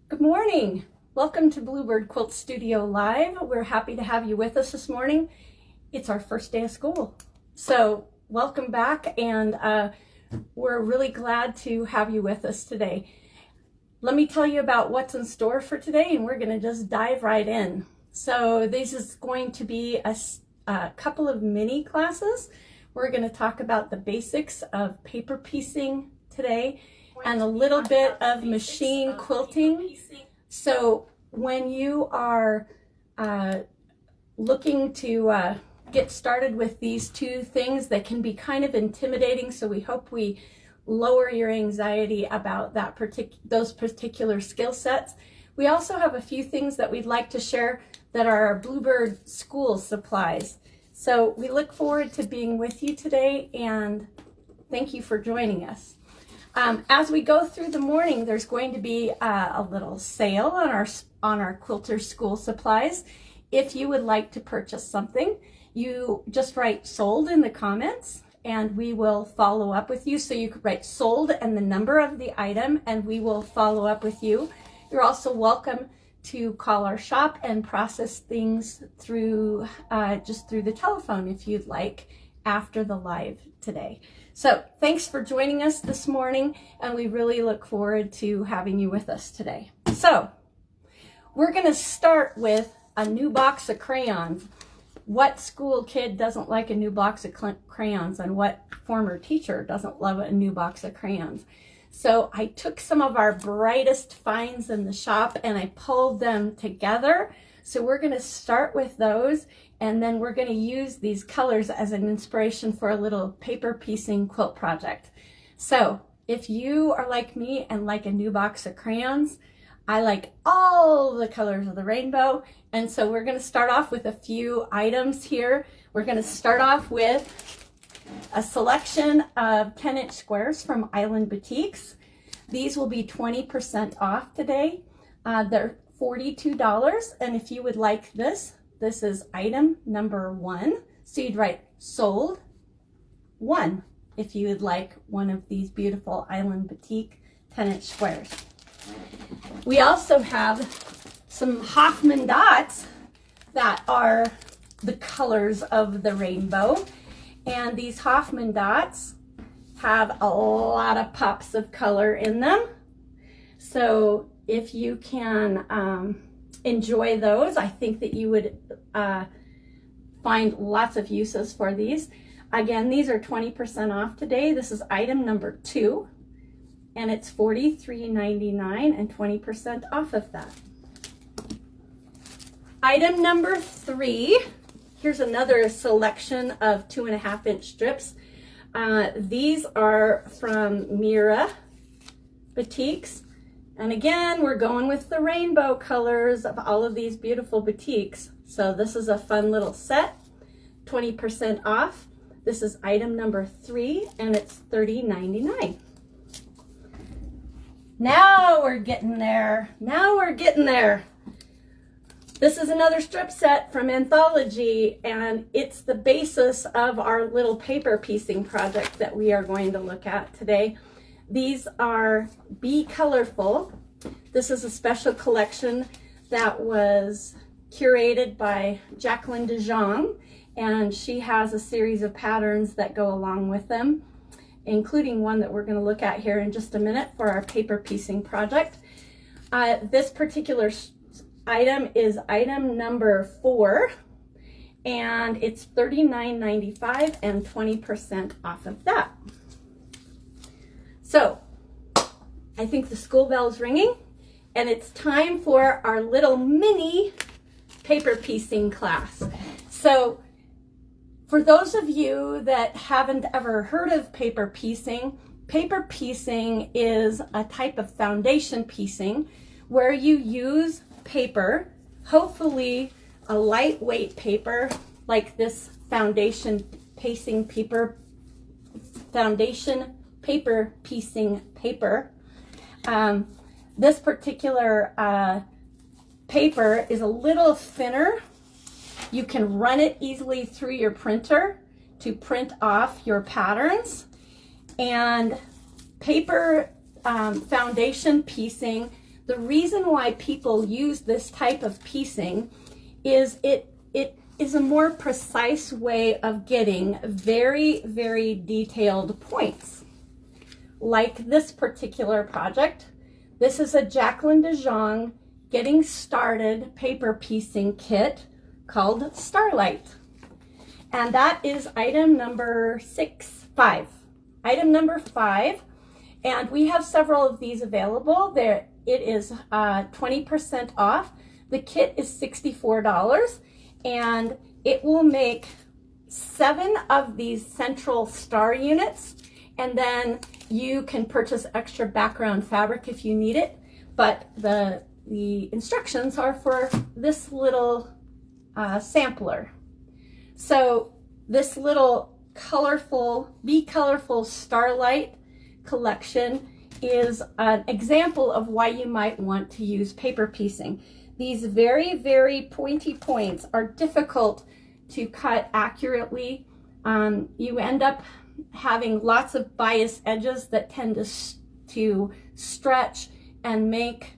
Good morning. Welcome to Bluebird Quilt Studio Live. We're happy to have you with us this morning. It's our first day of school. So welcome back, and we're really glad to have you with us today. Let me tell you about what's in store for today, and we're going to just dive right in. So this is going to be a couple of mini classes. We're going to talk about the basics of paper piecing today and a little bit of machine quilting. So when you are looking to get started with these two things that can be kind of intimidating, so we hope we lower your anxiety about those particular skill sets. We also have a few things that we'd like to share that are our Bluebird school supplies. So we look forward to being with you today, and thank you for joining us. As we go through the morning, there's going to be a little sale on our quilter school supplies. If you would like to purchase something, you just write sold in the comments and we will follow up with you. So you could write sold and the number of the item and we will follow up with you. You're also welcome to call our shop and process things through just through the telephone if you'd like after the live today. So thanks for joining us this morning, and we really look forward to having you with us today. So we're going to start with a new box of crayons. What school kid doesn't like a new box of crayons, and what former teacher doesn't love a new box of crayons? So I took some of our brightest finds in the shop and I pulled them together. So we're going to start with those, and then we're going to use these colors as an inspiration for a little paper piecing quilt project. So if you are like me and like a new box of crayons, I like all the colors of the rainbow. And so we're going to start off with a few items here. We're going to start off with a selection of 10-inch squares from Island Boutiques. These will be 20% off today. They're $42, and if you would like this is item number 1. So you'd write sold 1 if you would like one of these beautiful Island Boutique 10-inch squares. We also have some Hoffman dots that are the colors of the rainbow, and these Hoffman dots have a lot of pops of color in them. So if you can enjoy those, I think that you would find lots of uses for these. Again, these are 20% off today. This is item number 2, and it's $43.99 and 20% off of that. Item number 3, here's another selection of 2.5-inch strips. These are from Mira Boutiques. And again, we're going with the rainbow colors of all of these beautiful boutiques. So this is a fun little set, 20% off. This is item number 3, and it's $30.99. Now we're getting there. Now we're getting there. This is another strip set from Anthology, and it's the basis of our little paper piecing project that we are going to look at today. These are Be Colorful. This is a special collection that was curated by Jacqueline DeJong, and she has a series of patterns that go along with them, including one that we're going to look at here in just a minute for our paper piecing project. This particular item is item number 4, and it's $39.95 and 20% off of that. So I think the school bell's ringing, and it's time for our little mini paper piecing class. So for those of you that haven't ever heard of paper piecing is a type of foundation piecing where you use paper, hopefully a lightweight paper like this foundation paper piecing paper. This particular paper is a little thinner. You can run it easily through your printer to print off your patterns. And paper foundation piecing, The reason why people use this type of piecing is it is a more precise way of getting very, very detailed points. Like this particular project, this is a Jacqueline de Jong getting started paper piecing kit called Starlight. And that is item number 5. Item number 5. And we have several of these available. There, it is 20% off. The kit is $64, and it will make 7 of these central star units, and then you can purchase extra background fabric if you need it. But the instructions are for this little sampler. So this little Be Colorful Starlight collection is an example of why you might want to use paper piecing. These very, very pointy points are difficult to cut accurately. You end up having lots of bias edges that tend to stretch and make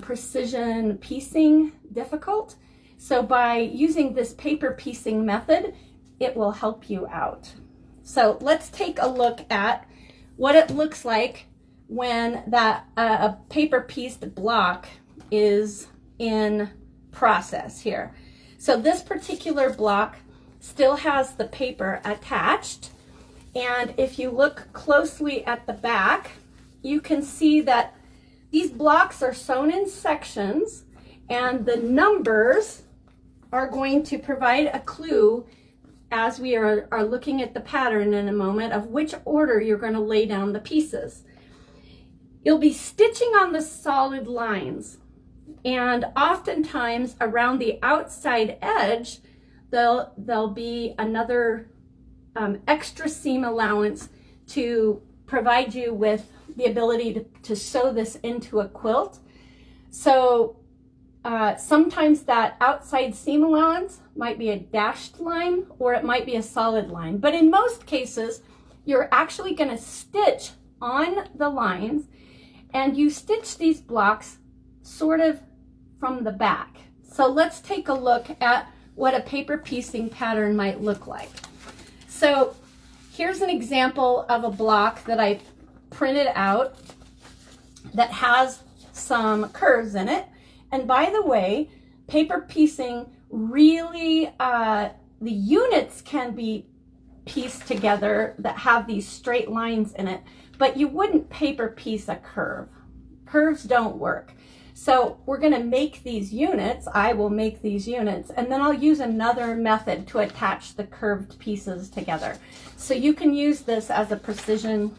precision piecing difficult. So by using this paper piecing method, it will help you out. So let's take a look at what it looks like when that a paper pieced block is in process here. So this particular block still has the paper attached, and if you look closely at the back, you can see that these blocks are sewn in sections, and the numbers are going to provide a clue as we are looking at the pattern in a moment of which order you're going to lay down the pieces. You'll be stitching on the solid lines, and oftentimes around the outside edge there'll be another extra seam allowance to provide you with the ability to sew this into a quilt. So sometimes that outside seam allowance might be a dashed line, or it might be a solid line. But in most cases, you're actually going to stitch on the lines, and you stitch these blocks sort of from the back. So let's take a look at what a paper piecing pattern might look like. So here's an example of a block that I printed out that has some curves in it. And by the way, paper piecing really, the units can be pieced together that have these straight lines in it, but you wouldn't paper piece a curve. Curves don't work. So we're going to make these units. I will make these units, and then I'll use another method to attach the curved pieces together. So you can use this as a precision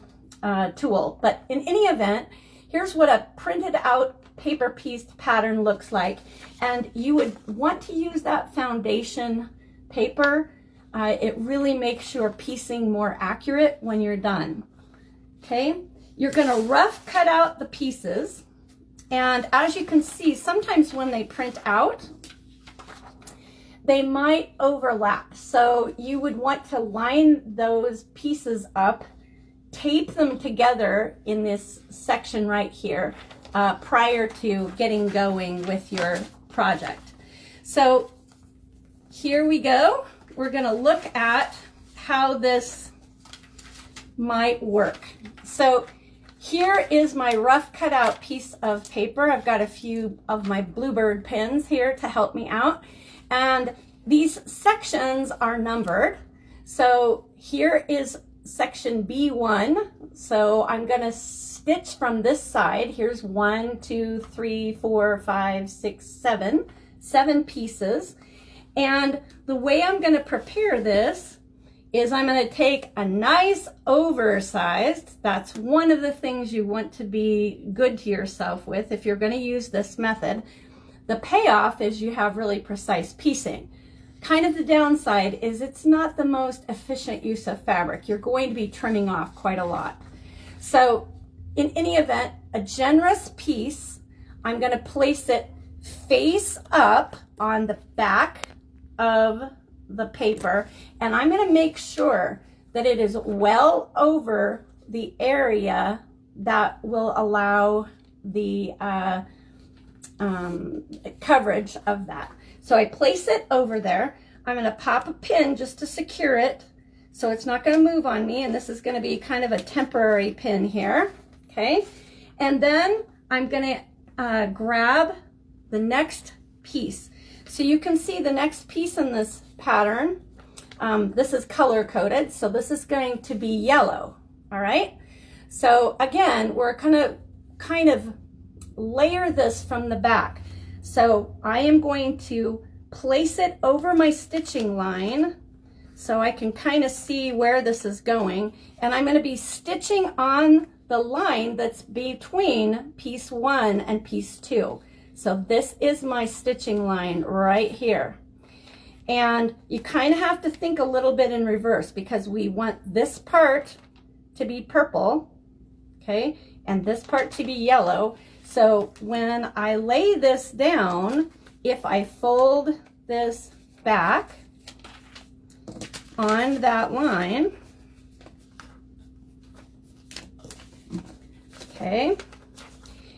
tool. But in any event, here's what a printed out paper pieced pattern looks like. And you would want to use that foundation paper. It really makes your piecing more accurate when you're done. Okay, you're going to rough cut out the pieces. And as you can see, sometimes when they print out, they might overlap. So you would want to line those pieces up, tape them together in this section right here prior to getting going with your project. So here we go. We're going to look at how this might work. So here is my rough cut out piece of paper. I've got a few of my Bluebird pens here to help me out. And these sections are numbered. So here is section B1. So I'm going to stitch from this side. Here's 1, 2, 3, 4, 5, 6, 7. 7 pieces. And the way I'm going to prepare this is I'm going to take a nice oversized, that's one of the things you want to be good to yourself with if you're going to use this method. The payoff is you have really precise piecing. Kind of the downside is it's not the most efficient use of fabric. You're going to be trimming off quite a lot. So in any event, a generous piece, I'm going to place it face up on the back of the paper, and I'm going to make sure that it is well over the area that will allow the coverage of that. So I place it over there. I'm going to pop a pin just to secure it so it's not going to move on me, and this is going to be kind of a temporary pin here, okay? And then I'm going to grab the next piece. So you can see the next piece in this pattern. This is color coded, so this is going to be yellow, all right? So again, we're gonna kind of layer this from the back. So I am going to place it over my stitching line so I can kind of see where this is going. And I'm going to be stitching on the line that's between piece 1 and piece 2. So this is my stitching line right here. And you kind of have to think a little bit in reverse because we want this part to be purple, okay, and this part to be yellow. So when I lay this down, if I fold this back on that line, okay,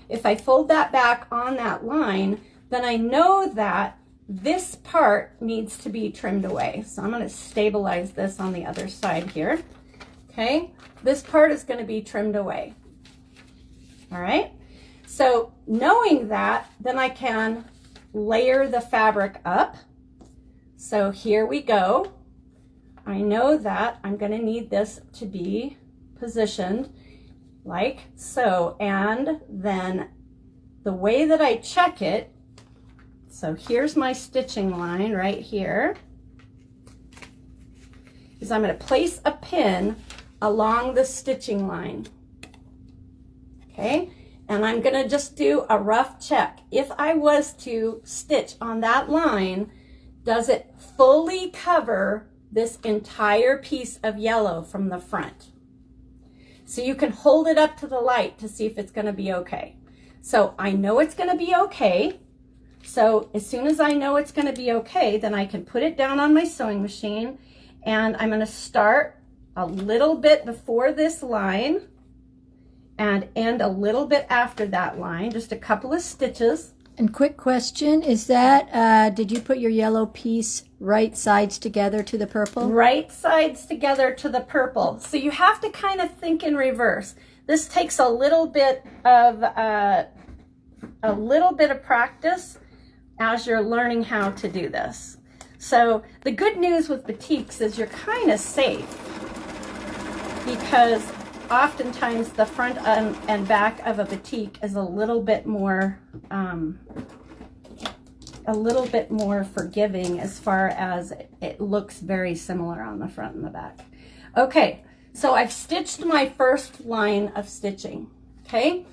if I fold that back on that line, then I know that this part needs to be trimmed away. So I'm going to stabilize this on the other side here, okay? This part is going to be trimmed away, all right? So knowing that, then I can layer the fabric up. So here we go. I know that I'm going to need this to be positioned like so, and then the way that I check it, so here's my stitching line right here, is I'm going to place a pin along the stitching line, okay, and I'm going to just do a rough check. If I was to stitch on that line, does it fully cover this entire piece of yellow from the front? So you can hold it up to the light to see if it's going to be okay. So I know it's going to be okay. So as soon as I know it's going to be okay, then I can put it down on my sewing machine, and I'm going to start a little bit before this line and end a little bit after that line, just a couple of stitches. And quick question, is that, did you put your yellow piece right sides together to the purple? Right sides together to the purple. So you have to kind of think in reverse. This takes a little bit of practice as you're learning how to do this. So the good news with batiks is you're kind of safe, because oftentimes the front and back of a batik is a little bit more forgiving as far as it looks very similar on the front and the back. Okay, so I've stitched my first line of stitching, okay?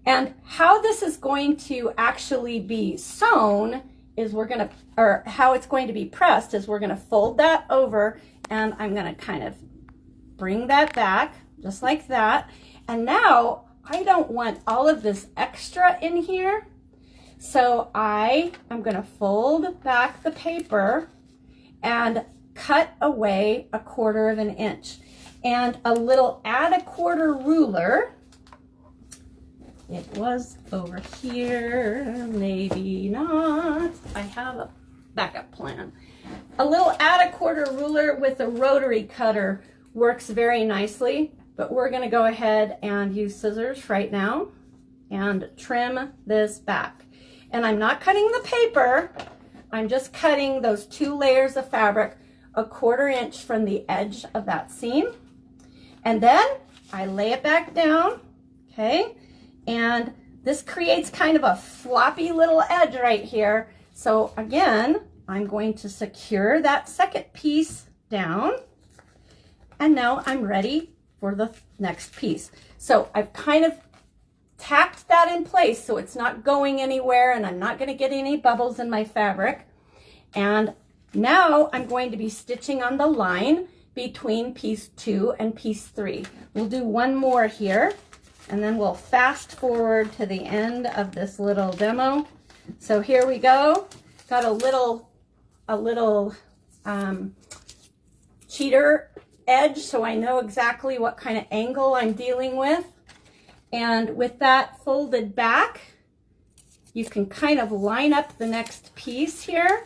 And how this is going to actually be sewn is how it's going to be pressed is we're going to fold that over, and I'm going to kind of bring that back just like that. And now I don't want all of this extra in here. So I'm going to fold back the paper and cut away 1/4 inch. And add a quarter ruler. It was over here, maybe not. I have a backup plan. Add a quarter ruler with a rotary cutter works very nicely, but we're going to go ahead and use scissors right now and trim this back. And I'm not cutting the paper, I'm just cutting those 2 layers of fabric 1/4 inch from the edge of that seam. And then I lay it back down, okay? And this creates kind of a floppy little edge right here. So again, I'm going to secure that second piece down, and now I'm ready for the next piece. So I've kind of tacked that in place so it's not going anywhere, and I'm not going to get any bubbles in my fabric. And now I'm going to be stitching on the line between piece 2 and piece 3. We'll do one more here, and then we'll fast forward to the end of this little demo. So here we go. Got a little cheater edge, so I know exactly what kind of angle I'm dealing with. And with that folded back, you can kind of line up the next piece here.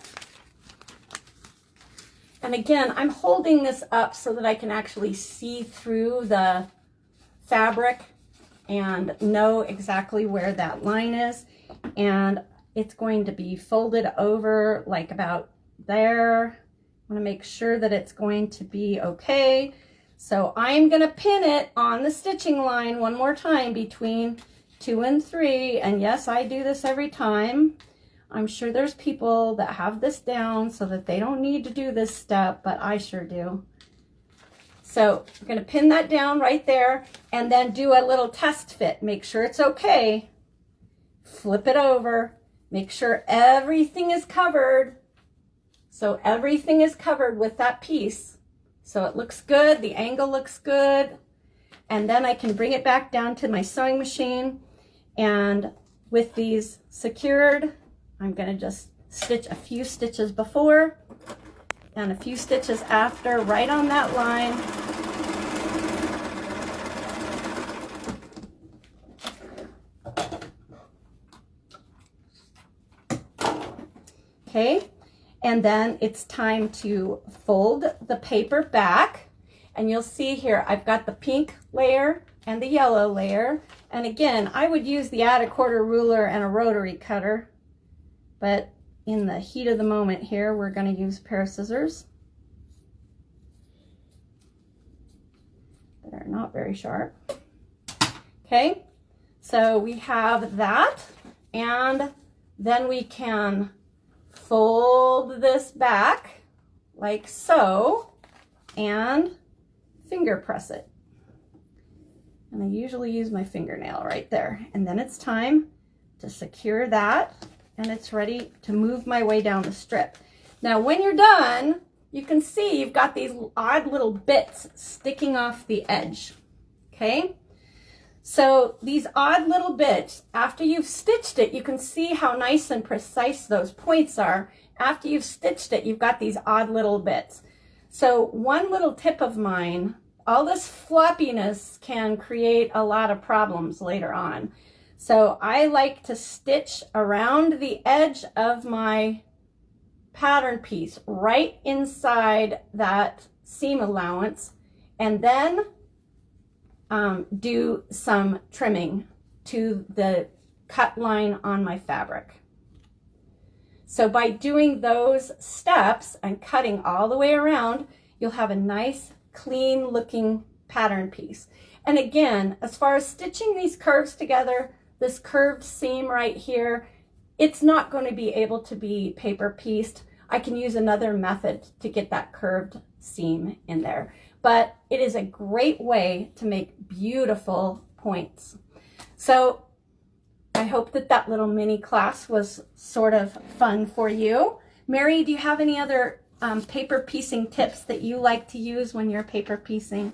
And again, I'm holding this up so that I can actually see through the fabric and know exactly where that line is. And it's going to be folded over like about there. I want to make sure that it's going to be okay. So I'm going to pin it on the stitching line one more time between 2 and 3. And yes, I do this every time. I'm sure there's people that have this down so that they don't need to do this step, but I sure do. So I'm going to pin that down right there and then do a little test fit. Make sure it's okay. Flip it over. Make sure everything is covered. So everything is covered with that piece. So it looks good. The angle looks good. And then I can bring it back down to my sewing machine. And with these secured, I'm going to just stitch a few stitches before and a few stitches after, right on that line. Okay, and then it's time to fold the paper back. And you'll see here, I've got the pink layer and the yellow layer. And again, I would use the add a quarter ruler and a rotary cutter. But in the heat of the moment here, we're going to use a pair of scissors. They're not very sharp. Okay, so we have that. And then we can fold this back like so and finger press it. And I usually use my fingernail right there. And then it's time to secure that, and it's ready to move my way down the strip. Now when you're done, you can see you've got these odd little bits sticking off the edge. Okay, so these odd little bits, after you've stitched it, you can see how nice and precise those points are. After you've stitched it, you've got these odd little bits. So one little tip of mine, all this floppiness can create a lot of problems later on. So I like to stitch around the edge of my pattern piece right inside that seam allowance, and then do some trimming to the cut line on my fabric. So by doing those steps and cutting all the way around, you'll have a nice clean looking pattern piece. And again, as far as stitching these curves together, this curved seam right here, it's not going to be able to be paper pieced. I can use another method to get that curved seam in there. But it is a great way to make beautiful points. So I hope that that little mini class was sort of fun for you. Mary, do you have any other paper piecing tips that you like to use when you're paper piecing?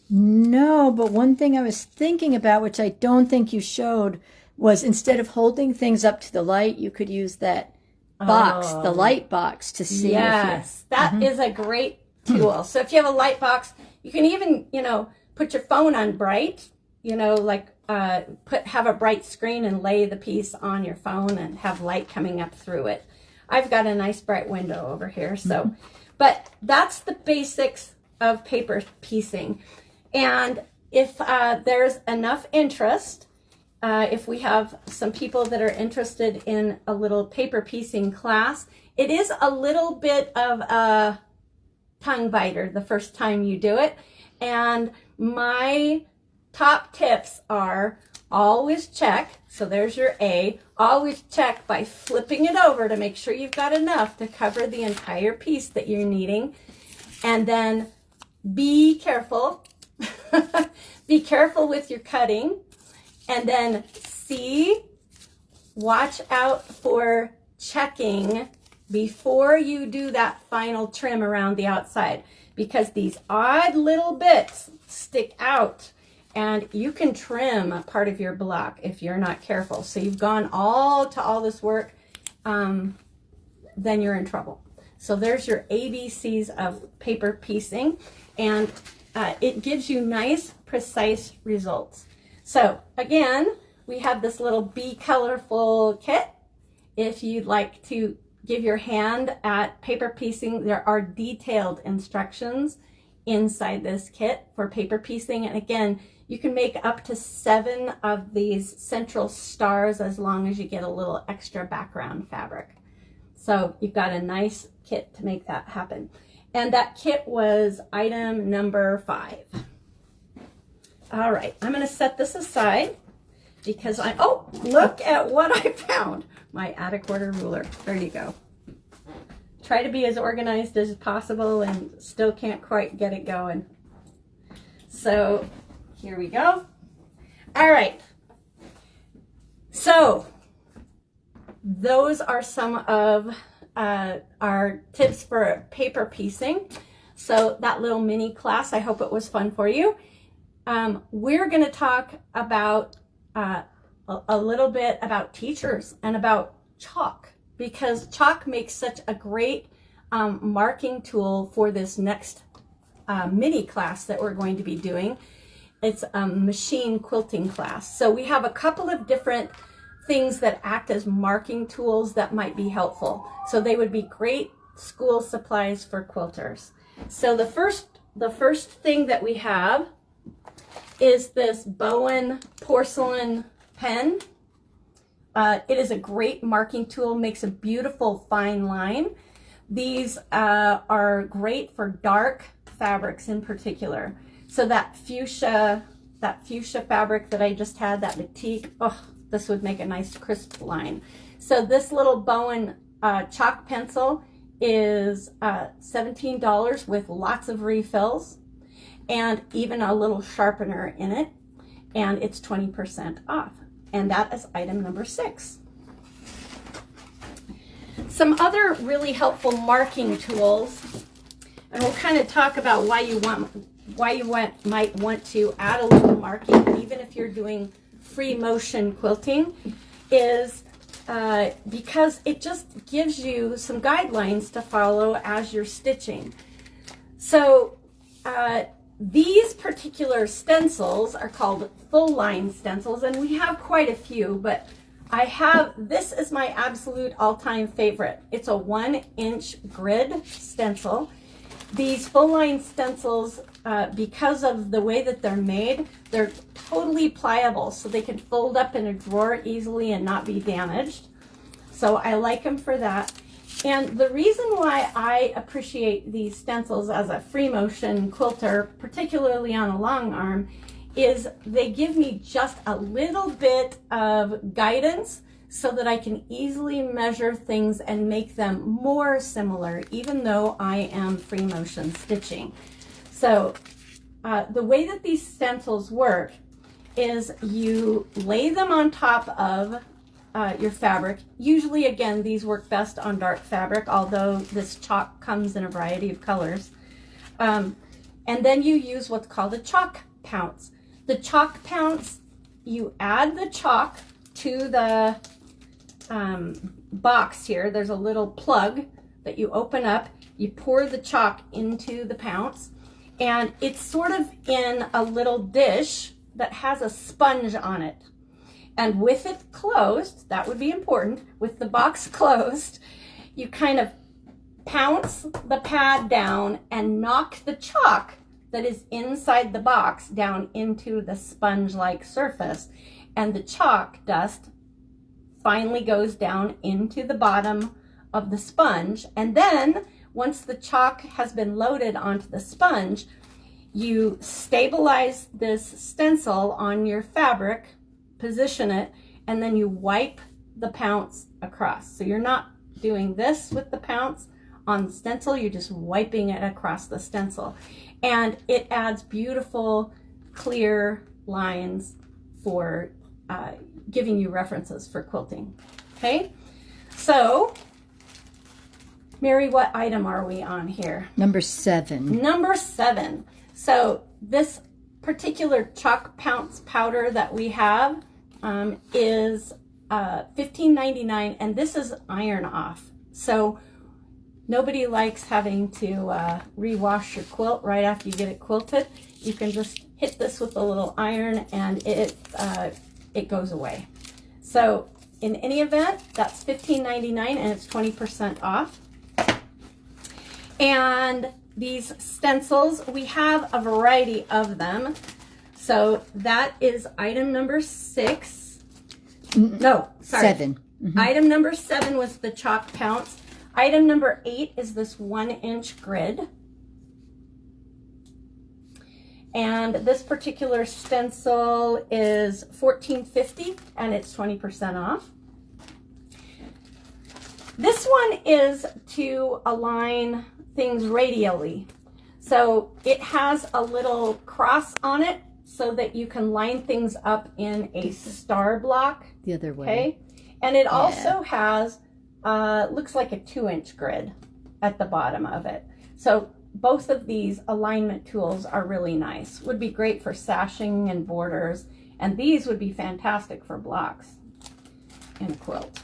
No, but one thing I was thinking about, which I don't think you showed, was instead of holding things up to the light, you could use that box, the light box, to see. Yes, that is a great tool. So if you have a light box, you can even, put your phone on bright, like have a bright screen and lay the piece on your phone and have light coming up through it. I've got a nice bright window over here. So, but that's the basics of paper piecing. And if there's enough interest, if we have some people that are interested in a little paper piecing class, it is a little bit of a tongue biter the first time you do it. And my top tips are always check. So there's your A. Always check by flipping it over to make sure you've got enough to cover the entire piece that you're needing. And then be careful. Be careful with your cutting. And then C, watch out for checking before you do that final trim around the outside, because these odd little bits stick out and you can trim a part of your block if you're not careful. So you've gone all this work, then you're in trouble. So there's your ABCs of paper piecing, and it gives you nice, precise results. So again, we have this little Be Colorful kit. If you'd like to give your hand at paper piecing, there are detailed instructions inside this kit for paper piecing. And again, you can make up to 7 of these central stars as long as you get a little extra background fabric. So you've got a nice kit to make that happen. And that kit was item number 5. All right, I'm going to set this aside because oh, look at what I found. My attic order ruler. There you go. Try to be as organized as possible and still can't quite get it going. So here we go. All right. So those are some of our tips for paper piecing. So that little mini class, I hope it was fun for you. We're going to talk about a little bit about teachers and about chalk, because chalk makes such a great marking tool for this next mini class that we're going to be doing. It's a machine quilting class. So we have a couple of different things that act as marking tools that might be helpful. So they would be great school supplies for quilters. So the first thing that we have is this Bowen porcelain pen. It is a great marking tool, makes a beautiful fine line. These are great for dark fabrics in particular. So that fuchsia fabric that I just had, that batik, oh, this would make a nice crisp line. So this little Bowen chalk pencil is $17 with lots of refills and even a little sharpener in it, and it's 20% off. And that is item number 6. Some other really helpful marking tools, and we'll kind of talk about why you might want to add a little marking, even if you're doing free motion quilting, is because it just gives you some guidelines to follow as you're stitching. So these particular stencils are called full line stencils, and we have quite a few, but this is my absolute all-time favorite. It's a 1-inch grid stencil. These full line stencils, because of the way that they're made, they're totally pliable, so they can fold up in a drawer easily and not be damaged. So I like them for that. And the reason why I appreciate these stencils as a free motion quilter, particularly on a long arm, is they give me just a little bit of guidance so that I can easily measure things and make them more similar, even though I am free motion stitching. So the way that these stencils work is you lay them on top of your fabric. Usually, again, these work best on dark fabric, although this chalk comes in a variety of colors. And then you use what's called a chalk pounce. The chalk pounce, you add the chalk to the box here. There's a little plug that you open up. You pour the chalk into the pounce, and it's sort of in a little dish that has a sponge on it. And with it closed, that would be important, with the box closed, you kind of pounce the pad down and knock the chalk that is inside the box down into the sponge-like surface. And the chalk dust finally goes down into the bottom of the sponge. And then once the chalk has been loaded onto the sponge, you stabilize this stencil on your fabric, position it, and then you wipe the pounce across. So you're not doing this with the pounce on the stencil, you're just wiping it across the stencil. And it adds beautiful, clear lines for giving you references for quilting. Okay, so Mary, what item are we on here? Number 7. Number 7. So this particular chalk pounce powder that we have is $15.99, and this is iron off. So nobody likes having to rewash your quilt right after you get it quilted. You can just hit this with a little iron, and it it goes away. So in any event, that's $15.99 and it's 20% off. And these stencils, we have a variety of them. So that is item number 6. No, sorry. 7. Mm-hmm. Item number 7 was the chalk pounce. Item number 8 is this 1-inch grid. And this particular stencil is $14.50 and it's 20% off. This one is to align things radially. So it has a little cross on it so that you can line things up in a star block. The other way. Okay. And it also has, looks like a 2-inch grid at the bottom of it. So both of these alignment tools are really nice. Would be great for sashing and borders. And these would be fantastic for blocks in a quilt.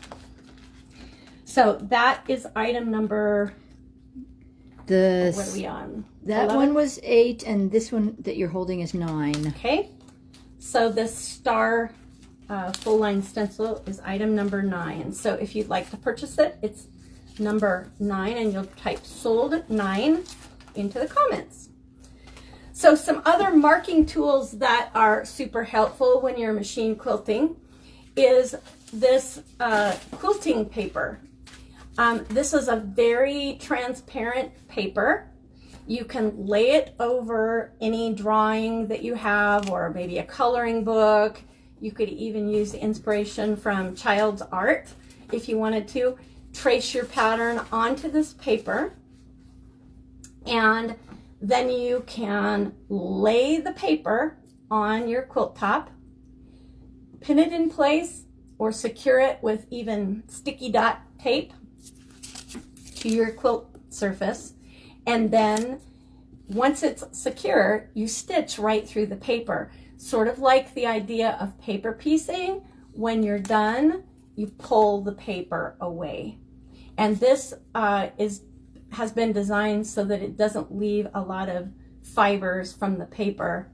So that is item number, what are we on? That 11? one was 8 and this one that you're holding is 9. Okay. So this star full line stencil is item number 9. So if you'd like to purchase it, it's number 9 and you'll type sold 9 into the comments. So some other marking tools that are super helpful when you're machine quilting is this quilting paper. This is a very transparent paper. You can lay it over any drawing that you have or maybe a coloring book. You could even use inspiration from child's art if you wanted to. Trace your pattern onto this paper and then you can lay the paper on your quilt top, pin it in place or secure it with even sticky dot tape to your quilt surface. And then once it's secure, you stitch right through the paper. Sort of like the idea of paper piecing. When you're done, you pull the paper away. And this has been designed so that it doesn't leave a lot of fibers from the paper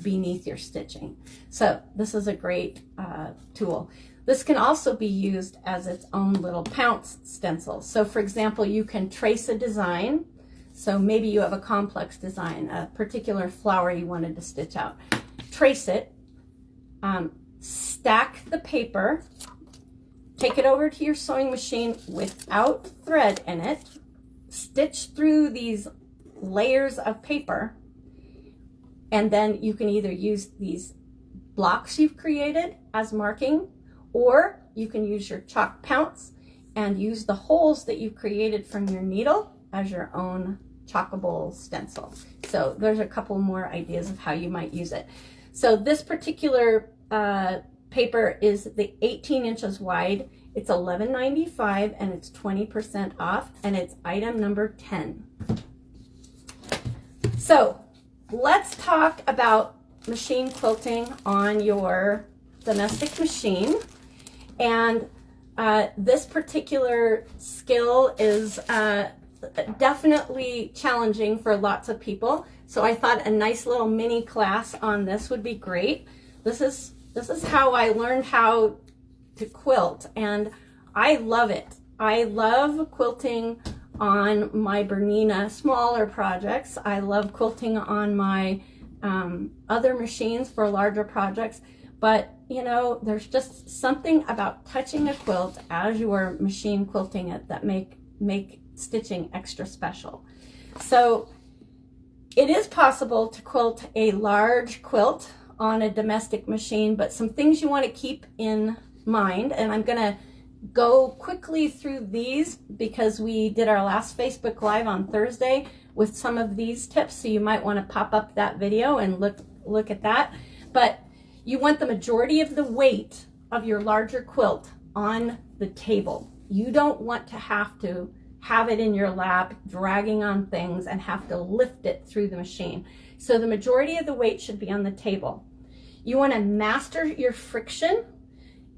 beneath your stitching. So this is a great tool. This can also be used as its own little pounce stencil. So for example, you can trace a design. So maybe you have a complex design, a particular flower you wanted to stitch out. Trace it, stack the paper, take it over to your sewing machine without thread in it, stitch through these layers of paper, and then you can either use these blocks you've created as marking, or you can use your chalk pounce and use the holes that you've created from your needle as your own chalkable stencil. So there's a couple more ideas of how you might use it. So this particular paper is the 18 inches wide. It's $11.95 and it's 20% off and it's item number 10. So let's talk about machine quilting on your domestic machine. And this particular skill is definitely challenging for lots of people. So I thought a nice little mini class on this would be great. This is how I learned how to quilt, and I love it. I love quilting on my Bernina smaller projects. I love quilting on my other machines for larger projects. But you know, there's just something about touching a quilt as you are machine quilting it that make stitching extra special. So it is possible to quilt a large quilt on a domestic machine, but some things you want to keep in mind, and I'm going to go quickly through these because we did our last Facebook Live on Thursday with some of these tips, so you might want to pop up that video and look at that. But you want the majority of the weight of your larger quilt on the table. You don't want to have it in your lap, dragging on things and have to lift it through the machine. So the majority of the weight should be on the table. You want to master your friction,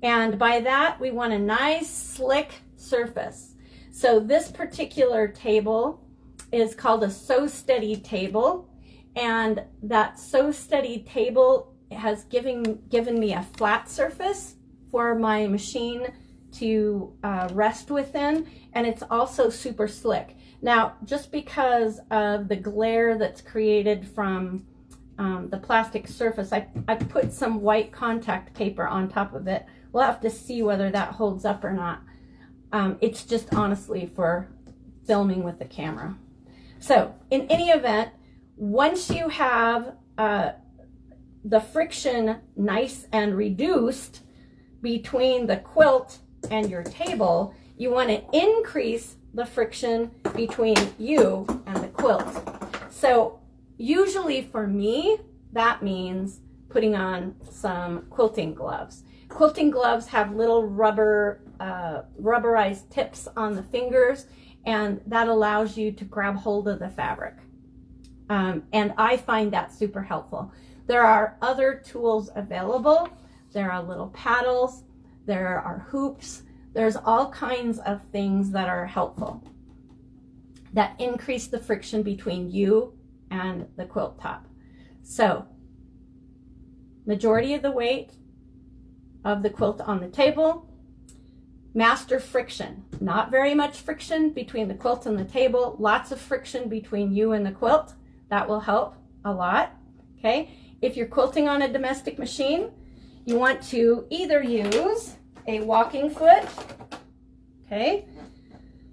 and by that we want a nice slick surface. So this particular table is called a Sew Steady table, and that Sew Steady table has given me a flat surface for my machine to rest within, and it's also super slick. Now, just because of the glare that's created from the plastic surface, I put some white contact paper on top of it. We'll have to see whether that holds up or not. It's just honestly for filming with the camera. So in any event, once you have the friction nice and reduced between the quilt and your table, you want to increase the friction between you and the quilt. So usually for me, that means putting on some quilting gloves. Quilting gloves have little rubberized tips on the fingers, and that allows you to grab hold of the fabric. And I find that super helpful. There are other tools available. There are little paddles, there are hoops, there's all kinds of things that are helpful that increase the friction between you and the quilt top. So, majority of the weight of the quilt on the table, master friction. Not very much friction between the quilt and the table, lots of friction between you and the quilt. That will help a lot, okay? If you're quilting on a domestic machine, you want to either use a walking foot, okay?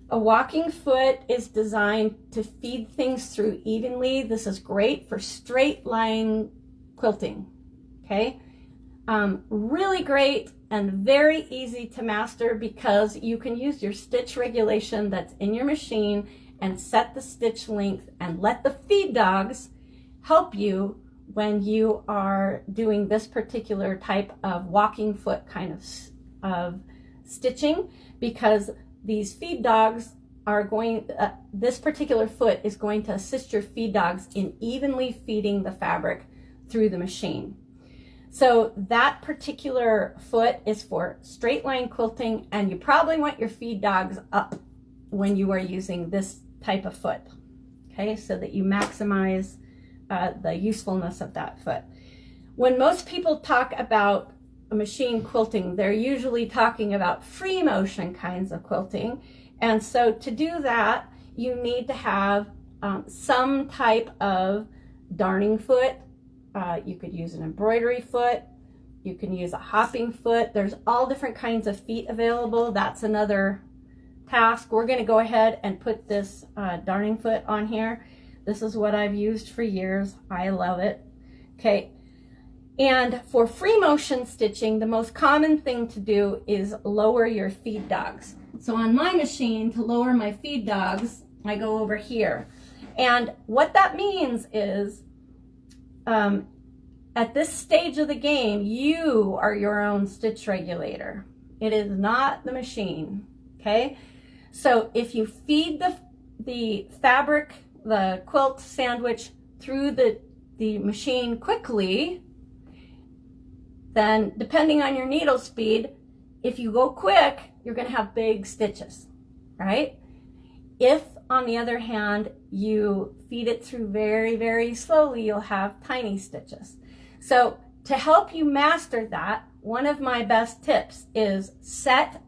A walking foot is designed to feed things through evenly. This is great for straight line quilting, okay? Really great and very easy to master because you can use your stitch regulation that's in your machine and set the stitch length and let the feed dogs help you when you are doing this particular type of walking foot kind of stitching, because these feed dogs are going, this particular foot is going to assist your feed dogs in evenly feeding the fabric through the machine. So that particular foot is for straight line quilting, and you probably want your feed dogs up when you are using this type of foot, okay, so that you maximize the usefulness of that foot. When most people talk about machine quilting, they're usually talking about free motion kinds of quilting, and so to do that you need to have some type of darning foot. You could use an embroidery foot, you can use a hopping foot. There's all different kinds of feet available. That's another task. We're going to go ahead and put this darning foot on here. This is what I've used for years. I love it. Okay, and for free motion stitching, the most common thing to do is lower your feed dogs. So on my machine, to lower my feed dogs, I go over here. And what that means is at this stage of the game, you are your own stitch regulator. It is not the machine, okay? So if you feed the fabric, the quilt sandwich through the machine quickly, then depending on your needle speed, if you go quick, you're going to have big stitches, right? If, on the other hand, you feed it through very, very slowly, you'll have tiny stitches. So to help you master that, one of my best tips is set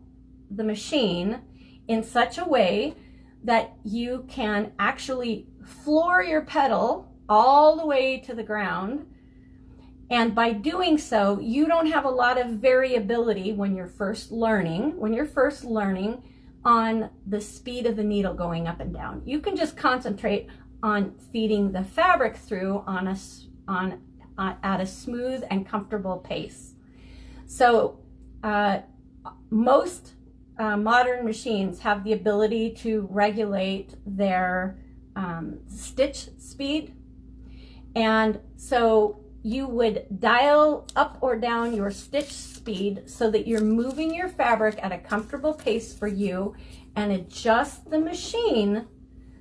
the machine in such a way that you can actually floor your pedal all the way to the ground. And by doing so, you don't have a lot of variability when you're first learning. On the speed of the needle going up and down. You can just concentrate on feeding the fabric through at a smooth and comfortable pace. So most modern machines have the ability to regulate their stitch speed, and so you would dial up or down your stitch speed so that you're moving your fabric at a comfortable pace for you, and adjust the machine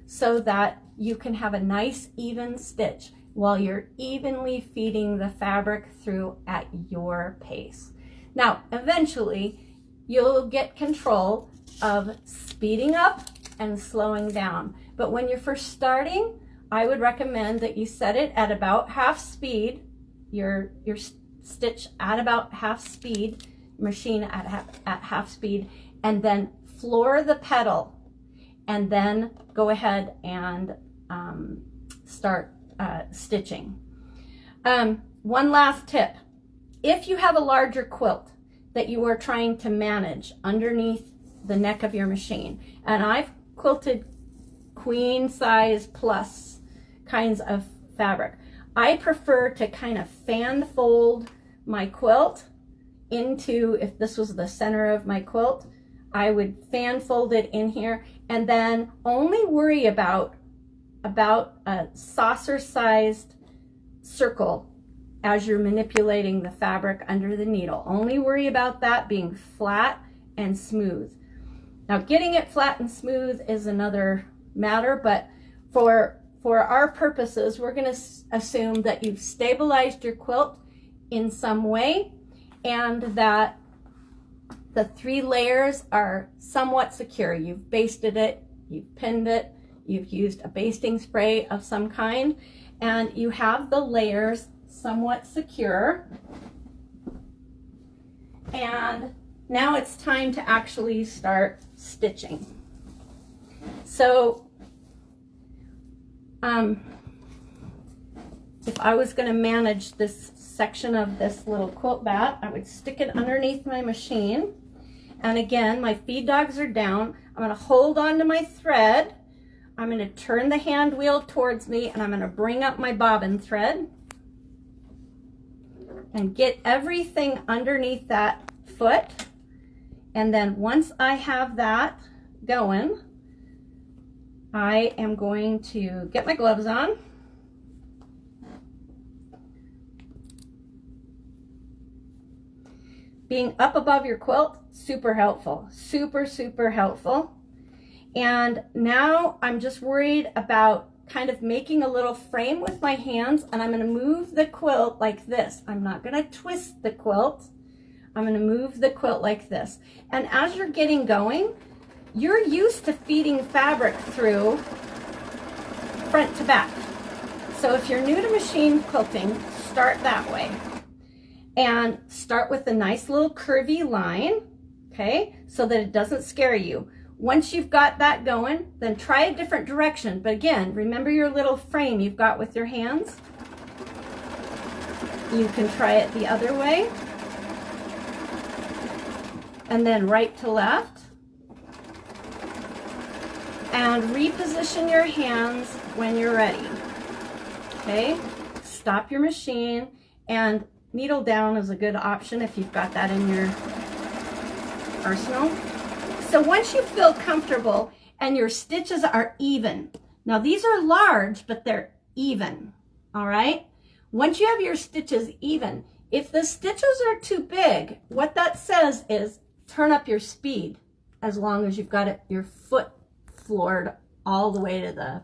so that you can have a nice even stitch while you're evenly feeding the fabric through at your pace. Now, eventually, you'll get control of speeding up and slowing down. But when you're first starting, I would recommend that you set it at about half speed, your stitch at about half speed, machine at half speed, and then floor the petal, and then go ahead and start stitching. One last tip. If you have a larger quilt that you are trying to manage underneath the neck of your machine, and I've quilted queen size plus kinds of fabric, I prefer to kind of fan fold my quilt into, if this was the center of my quilt, I would fan fold it in here, and then only worry about a saucer sized circle as you're manipulating the fabric under the needle. Only worry about that being flat and smooth. Now, getting it flat and smooth is another matter, but for our purposes, we're going to assume that you've stabilized your quilt in some way, and that the 3 layers are somewhat secure. You've basted it, you've pinned it, you've used a basting spray of some kind, and you have the layers somewhat secure. And now it's time to actually start stitching. So if I was going to manage this section of this little quilt bat, I would stick it underneath my machine. And again, my feed dogs are down. I'm going to hold on to my thread. I'm going to turn the hand wheel towards me, and I'm going to bring up my bobbin thread and get everything underneath that foot. And then once I have that going, I am going to get my gloves on. Being up above your quilt, super helpful, super helpful. And now I'm just worried about kind of making a little frame with my hands, and I'm going to move the quilt like this. I'm not going to twist the quilt. I'm going to move the quilt like this. And as you're getting going, you're used to feeding fabric through front to back. So if you're new to machine quilting, start that way. And start with a nice little curvy line, okay, so that it doesn't scare you. Once you've got that going, then try a different direction. But again, remember your little frame you've got with your hands. You can try it the other way. And then right to left. And reposition your hands when you're ready. Okay, stop your machine, and needle down is a good option if you've got that in your arsenal. So once you feel comfortable and your stitches are even, now these are large, but they're even, all right? Once you have your stitches even, if the stitches are too big, what that says is turn up your speed as long as you've got it, your foot floored all the way to the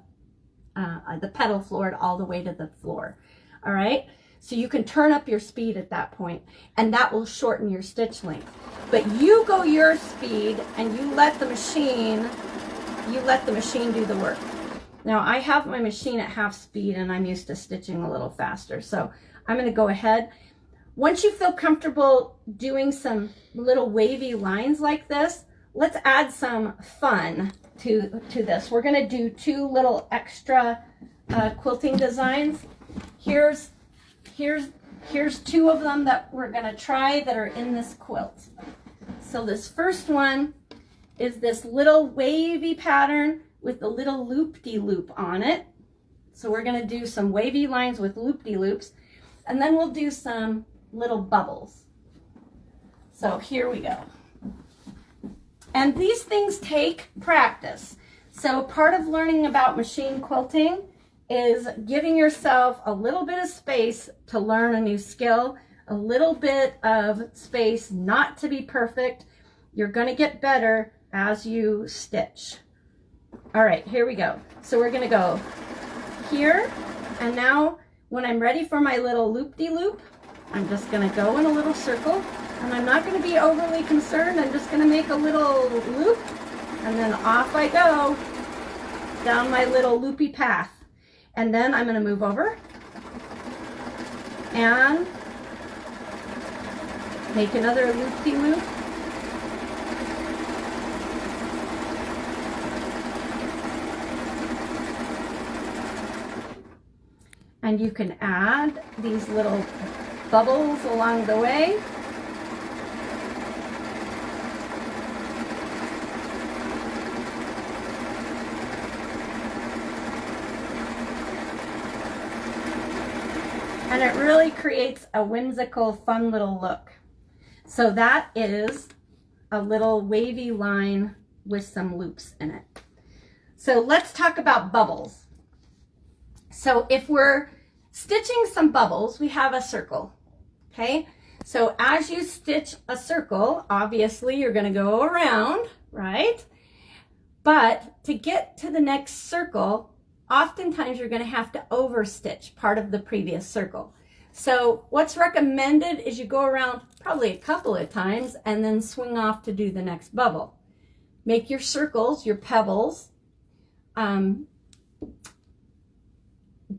pedal floored all the way to the floor, all right? So you can turn up your speed at that point, and that will shorten your stitch length. But you go your speed, and you let the machine do the work. Now I have my machine at half speed, and I'm used to stitching a little faster. So I'm going to go ahead. Once you feel comfortable doing some little wavy lines like this, let's add some fun to this. We're going to do 2 little extra quilting designs. Here's 2 of them that we're going to try that are in this quilt. So this first one is this little wavy pattern with a little loop-de-loop on it. So we're going to do some wavy lines with loop-de-loops, and then we'll do some little bubbles. So here we go. And these things take practice. So part of learning about machine quilting is giving yourself a little bit of space to learn a new skill, a little bit of space not to be perfect. You're going to get better as you stitch. All right, here we go. So we're going to go here, and now when I'm ready for my little loop-de-loop, I'm just going to go in a little circle, and I'm not going to be overly concerned. I'm just going to make a little loop, and then off I go down my little loopy path. And then I'm going to move over and Make another loop-de-loop. And you can add these little bubbles along the way. And it really creates a whimsical, fun little look. So that is a little wavy line with some loops in it. So let's talk about bubbles. So if we're stitching some bubbles, we have a circle, okay? So as you stitch a circle, obviously you're gonna go around, right? But to get to the next circle, oftentimes you're gonna have to overstitch part of the previous circle. So what's recommended is you go around probably a couple of times and then swing off to do the next bubble. Make your circles, your pebbles,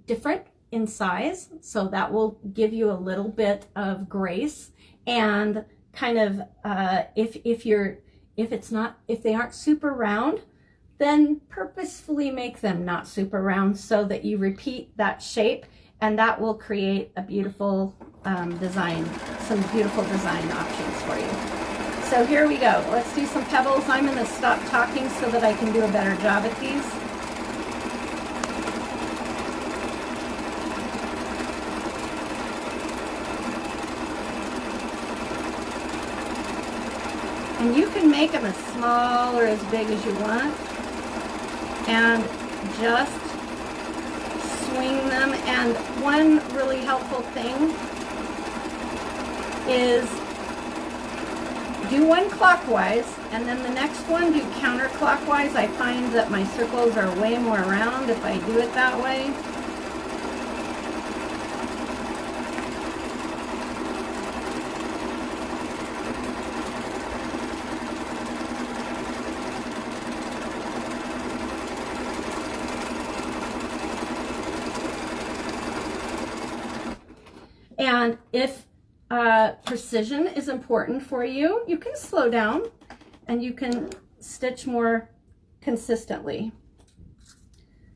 different in size, so that will give you a little bit of grace. And kind of if they aren't super round, then purposefully make them not super round so that you repeat that shape, and that will create a beautiful design, some beautiful design options for you. So here we go. Let's do some pebbles. I'm going to stop talking so that I can do a better job at these. And you can make them as small or as big as you want. And just swing them. And one really helpful thing is do one clockwise, and then the next one do counterclockwise. I find that my circles are way more round if I do it that way. And if precision is important for you, you can slow down and you can stitch more consistently.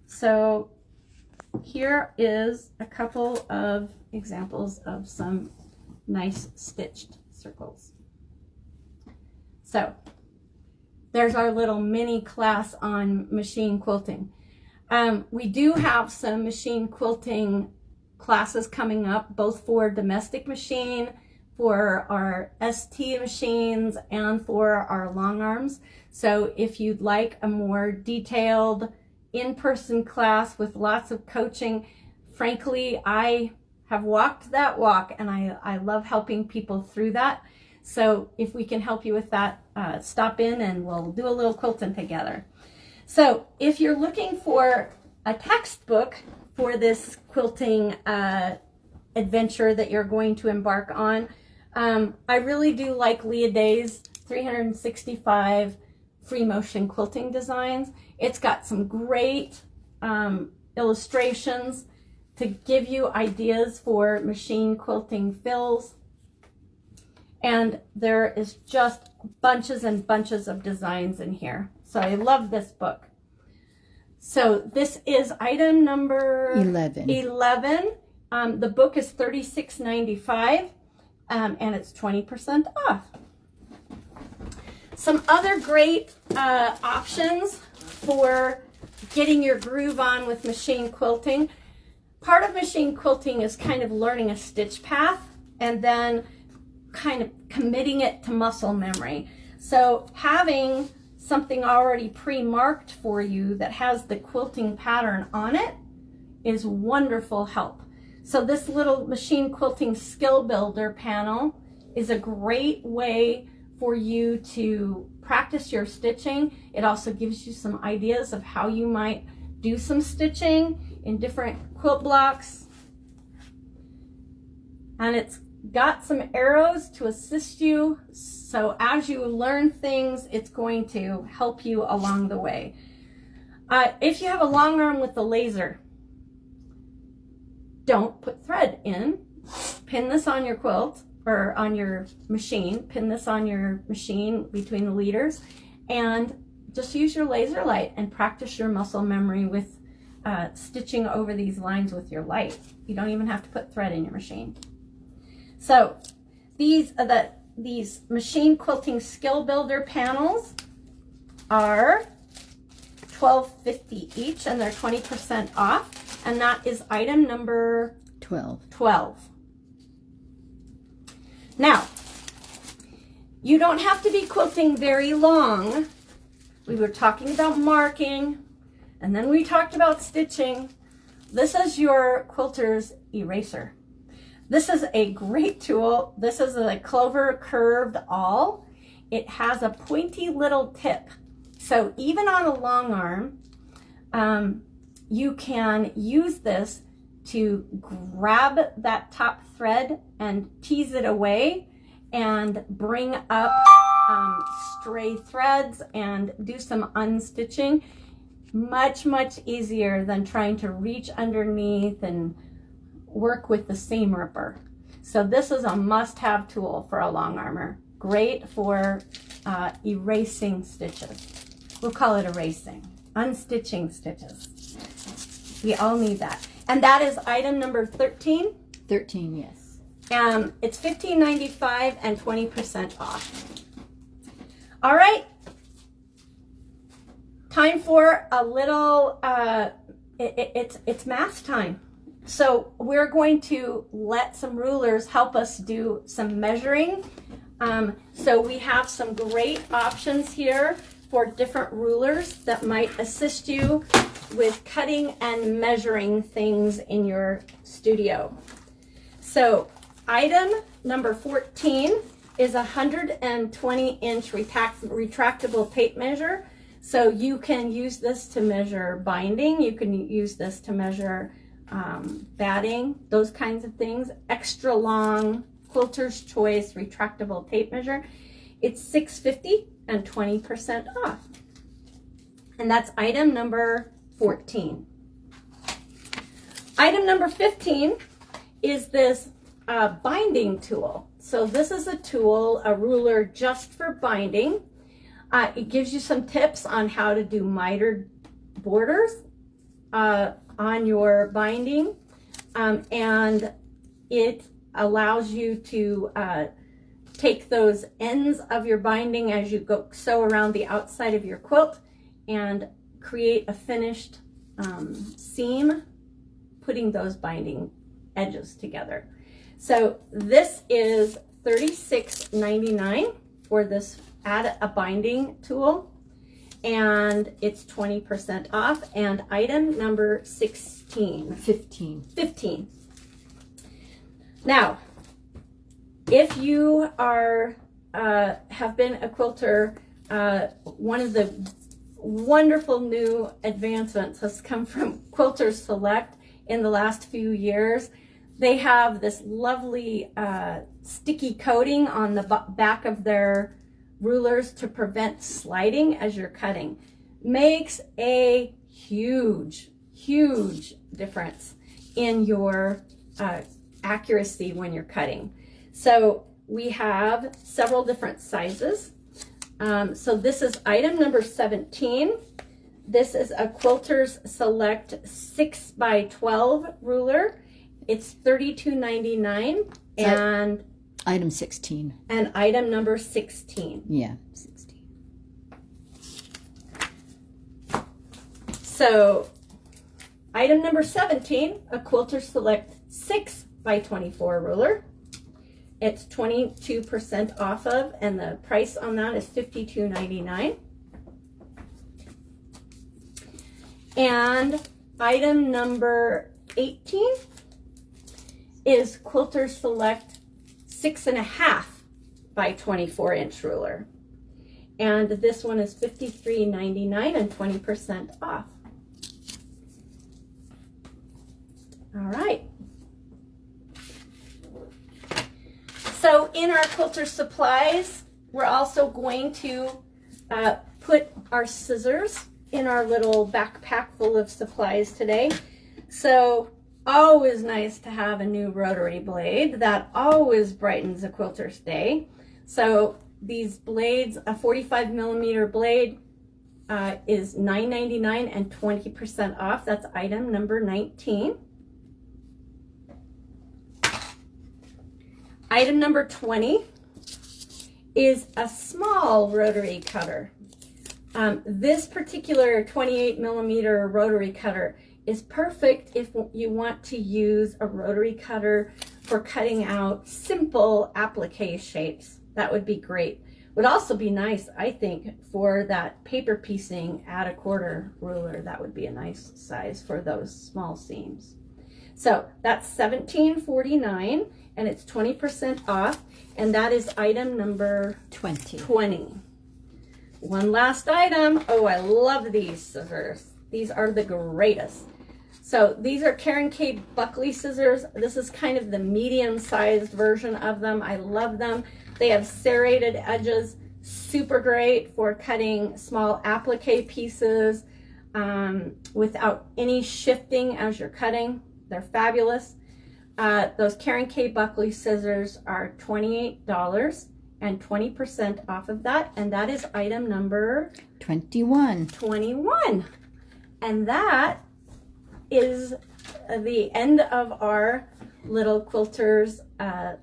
So here is a couple of examples of some nice stitched circles. So there's our little mini class on machine quilting. We do have some machine quilting classes coming up, both for domestic machine, for our ST machines, and for our long arms. So if you'd like a more detailed in-person class with lots of coaching, frankly, I have walked that walk, and I love helping people through that. So if we can help you with that, stop in and we'll do a little quilting together. So if you're looking for a textbook for this quilting adventure that you're going to embark on, I really do like Leah Day's 365 free motion quilting designs. It's got some great illustrations to give you ideas for machine quilting fills, and there is just bunches and bunches of designs in here. So I love this book. So this is item number 11. The book is $36.95, and it's 20% off. Some other great options for getting your groove on with machine quilting. Part of machine quilting is kind of learning a stitch path and then kind of committing it to muscle memory. So having something already pre-marked for you that has the quilting pattern on it is wonderful help. So this little machine quilting skill builder panel is a great way for you to practice your stitching. It also gives you some ideas of how you might do some stitching in different quilt blocks. And it's got some arrows to assist you, so as you learn things, it's going to help you along the way. If you have a long arm with the laser, don't put thread in. Pin this on your quilt or on your machine, pin this on your machine between the leaders, and just use your laser light and practice your muscle memory with stitching over these lines with your light. You don't even have to put thread in your machine. So these machine quilting skill builder panels are $12.50 each, and they're 20% off, and that is item number 12. Now, you don't have to be quilting very long. We were talking about marking, and then we talked about stitching. This is your quilter's eraser. This is a great tool. This is a Clover Curved Awl. It has a pointy little tip. So even on a long arm, you can use this to grab that top thread and tease it away and bring up stray threads and do some unstitching. Much, much easier than trying to reach underneath and work with the seam ripper. So this is a must-have tool for a long armor. Great for erasing stitches. We'll call it erasing. Unstitching stitches. We all need that. And that is item number 13. 13, yes. It's $15.95 and 20% off. All right. Time for a little, it's math time. So we're going to let some rulers help us do some measuring. So we have some great options here for different rulers that might assist you with cutting and measuring things in your studio. So item number 14 is a 120-inch retractable tape measure. So you can use this to measure binding. You can use this to measure batting, those kinds of things. Extra long Quilter's Choice retractable tape measure. It's $6.50 and 20% off. And that's item number 14. Item number 15 is this binding tool. So this is a tool, a ruler just for binding. It gives you some tips on how to do mitered borders on your binding, and it allows you to take those ends of your binding as you go sew around the outside of your quilt and create a finished seam, putting those binding edges together. So this is $36.99 for this add a binding tool, and it's 20% off, and item number 15. Now, if you are have been a quilter, one of the wonderful new advancements has come from Quilters Select in the last few years. They have this lovely sticky coating on the back of their rulers to prevent sliding as you're cutting. Makes a huge difference in your accuracy when you're cutting. So we have several different sizes. So this is item number 17. This is a Quilters Select 6x12 ruler. It's $32.99, and item 16. And item number 16. Yeah, 16. So item number 17, a Quilters Select 6x24 ruler. It's 22% off of, and the price on that is $52.99. And item number 18 is Quilters Select 6.5 by 24-inch ruler. And this one is $53.99 and 20% off. All right. So in our quilter supplies, we're also going to put our scissors in our little backpack full of supplies today. So always nice to have a new rotary blade. That always brightens a quilter's day. So these blades, a 45 millimeter blade is $9.99 and 20% off. That's item number 19. Item number 20 is a small rotary cutter. This particular 28 millimeter rotary cutter is perfect if you want to use a rotary cutter for cutting out simple applique shapes. That would be great. Would also be nice, I think, for that paper piecing at a quarter ruler. That would be a nice size for those small seams. So that's $17.49 and it's 20% off, and that is item number 20. One last item. Oh, I love these scissors. These are the greatest. So these are Karen K. Buckley scissors. This is kind of the medium-sized version of them. I love them. They have serrated edges, super great for cutting small applique pieces without any shifting as you're cutting. They're fabulous. Those Karen K. Buckley scissors are $28 and 20% off of that, and that is item number 21. And that is the end of our little quilters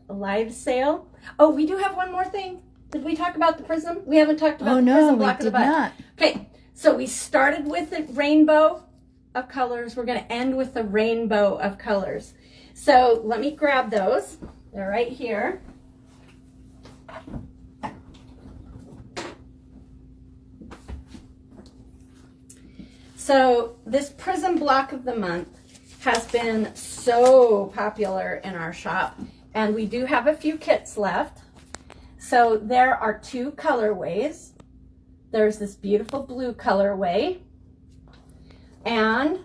live sale. Oh, we do have one more thing. Did we talk about the prism? We haven't talked about the prism block of the butt. Not. Okay, so we started with the rainbow of colors. We're going to end with the rainbow of colors. So let me grab those. They're right here. So this prism block of the month has been so popular in our shop, and we do have a few kits left. So there are two colorways. There's this beautiful blue colorway, and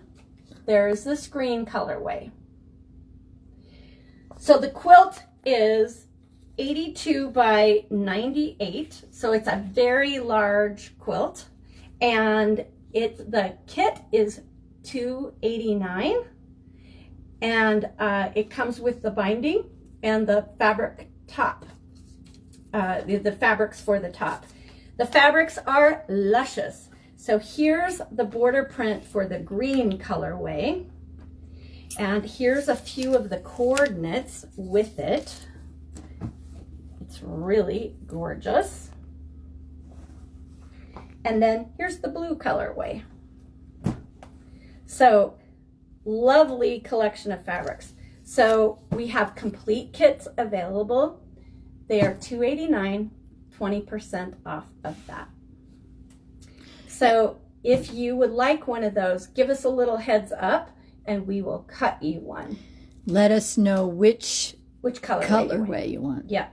there's this green colorway. So the quilt is 82 by 98, so it's a very large quilt, and the kit is $289, and it comes with the binding and the fabric top, the fabrics for the top. The fabrics are luscious. So here's the border print for the green colorway, and here's a few of the coordinates with it. It's really gorgeous. And then here's the blue colorway. So lovely collection of fabrics. So we have complete kits available. They are $289, 20% off of that. So if you would like one of those, give us a little heads up and we will cut you one. Let us know which colorway you want. Yeah.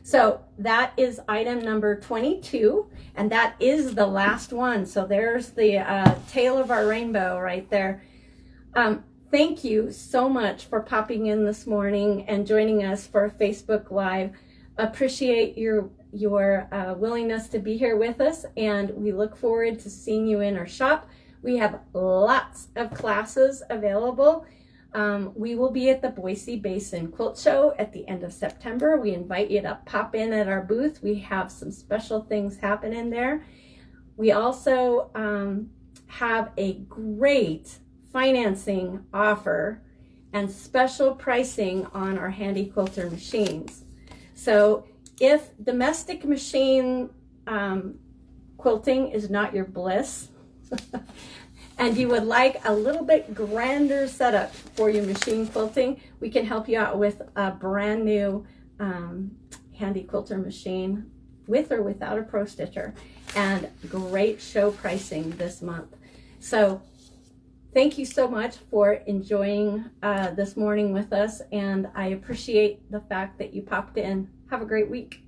So that is item number 22, and that is the last one. So there's the tail of our rainbow right there. Thank you so much for popping in this morning and joining us for Facebook Live. Appreciate your willingness to be here with us, and we look forward to seeing you in our shop. We have lots of classes available. We will be at the Boise Basin Quilt Show at the end of September. We invite you to pop in at our booth. We have some special things happening there. We also have a great financing offer and special pricing on our handy quilter machines. So if domestic machine quilting is not your bliss, and you would like a little bit grander setup for your machine quilting, we can help you out with a brand new handy quilter machine with or without a pro stitcher, and great show pricing this month. So thank you so much for enjoying this morning with us, and I appreciate the fact that you popped in. Have a great week.